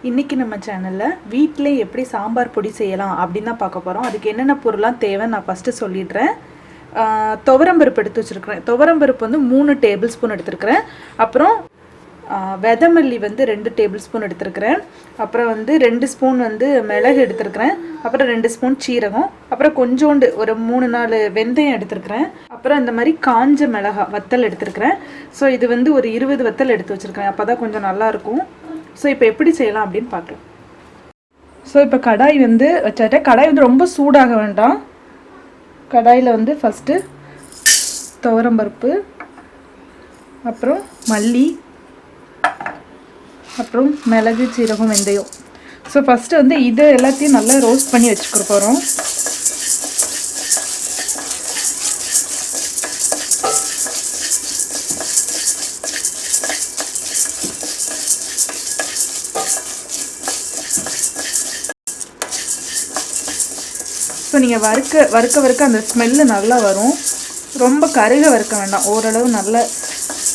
இன்றைக்கி நம்ம சேனலில் வீட்டிலே எப்படி சாம்பார் பொடி செய்யலாம் அப்படின்னு தான் பார்க்க போகிறோம். அதுக்கு என்னென்ன பொருளாம் தேவை நான் ஃபஸ்ட்டு சொல்லிடுறேன். துவரம்பருப்பு எடுத்து வச்சுருக்கிறேன். துவரம்பருப்பு வந்து 3 டேபிள் ஸ்பூன் எடுத்துருக்கிறேன். அப்புறம் வெதமல்லி வந்து 2 டேபிள் ஸ்பூன் எடுத்துருக்கிறேன். அப்புறம் வந்து 2 ஸ்பூன் வந்து மிளகு எடுத்துருக்கிறேன். அப்புறம் 2 ஸ்பூன் சீரகம், அப்புறம் கொஞ்சோண்டு ஒரு 3-4 வெந்தயம் எடுத்துருக்கிறேன். அப்புறம் இந்த மாதிரி காஞ்ச மிளகா வத்தல் எடுத்துருக்கிறேன். ஸோ இது வந்து ஒரு 20 வத்தல் எடுத்து வச்சுருக்கிறேன். அப்போ தான் கொஞ்சம் நல்லாயிருக்கும். ஸோ இப்போ எப்படி செய்யலாம் அப்படின்னு பார்க்கலாம். ஸோ இப்போ கடாய் வந்து வச்சாட்டேன். கடாய் வந்து ரொம்ப சூடாக வேண்டாம். கடாயில் வந்து ஃபஸ்ட்டு துவரம்பருப்பு, அப்புறம் மல்லி, அப்புறம் மிளகு, சீரகம், வெந்தயம். ஸோ ஃபஸ்ட்டு வந்து இது எல்லாத்தையும் நல்லா ரோஸ்ட் பண்ணி வச்சுக்க போகிறோம். ஸோ நீங்கள் வறுக்க அந்த ஸ்மெல்லு நல்லா வரும். ரொம்ப கருக வறுக்க வேண்டாம், ஓரளவு நல்லா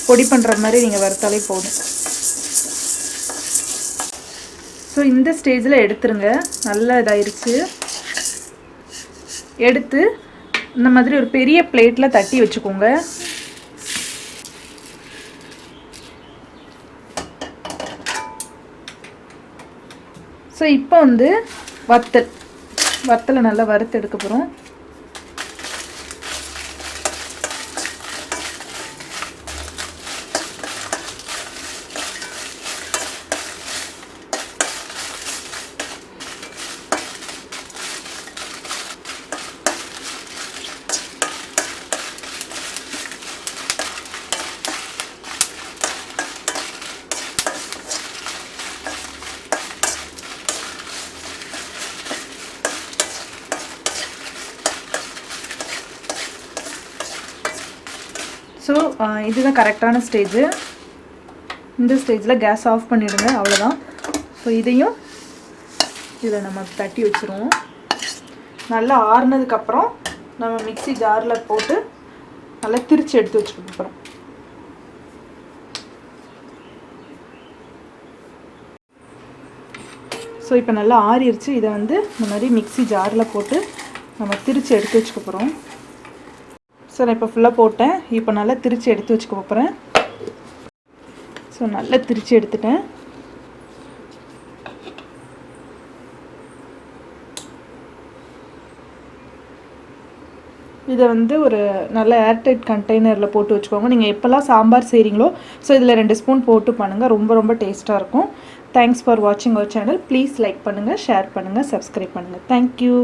பொடி பண்ணுற மாதிரி நீங்கள் வறுத்தாலே போதும். ஸோ இந்த ஸ்டேஜில் எடுத்துருங்க. நல்லா இதாயிருச்சு. எடுத்து இந்த மாதிரி ஒரு பெரிய பிளேட்டில் தட்டி வச்சுக்கோங்க. ஸோ இப்போ வந்து வத்தலை நல்லா வறுத்து எடுக்க போகிறோம். ஸோ இதுதான் கரெக்டான ஸ்டேஜு. இந்த ஸ்டேஜில் கேஸ் ஆஃப் பண்ணிவிடுங்க, அவ்வளோதான். ஸோ இதையும் இதில் நம்ம தட்டி வச்சுருவோம். நல்லா ஆறுனதுக்கப்புறம் நம்ம மிக்ஸி ஜாரில் போட்டு நல்லா திரிச்சு எடுத்து வச்சுக்க போகிறோம். ஸோ இப்போ நல்லா ஆறிடுச்சு. இதை வந்து இந்த மாதிரி மிக்ஸி ஜாரில் போட்டு நம்ம திரிச்சு எடுத்து வச்சுக்க போகிறோம். ஸோ நான் இப்போ ஃபுல்லாக போட்டேன். இப்போ நல்லா திரிச்சு எடுத்து வச்சுக்க போகிறேன். ஸோ நல்லா திரிச்சு எடுத்துட்டேன். இதை வந்து ஒரு நல்ல ஏர்டைட் கண்டெய்னரில் போட்டு வச்சுக்கோங்க. நீங்கள் எப்போல்லாம் சாம்பார் செய்கிறீங்களோ ஸோ இதில் 2 ஸ்பூன் போட்டு பண்ணுங்கள். ரொம்ப ரொம்ப டேஸ்ட்டாக இருக்கும். தேங்க்ஸ் ஃபார் வாட்சிங் அவர் சேனல். ப்ளீஸ் லைக் பண்ணுங்கள், ஷேர் பண்ணுங்கள், சப்ஸ்கிரைப் பண்ணுங்கள். தேங்க்யூ.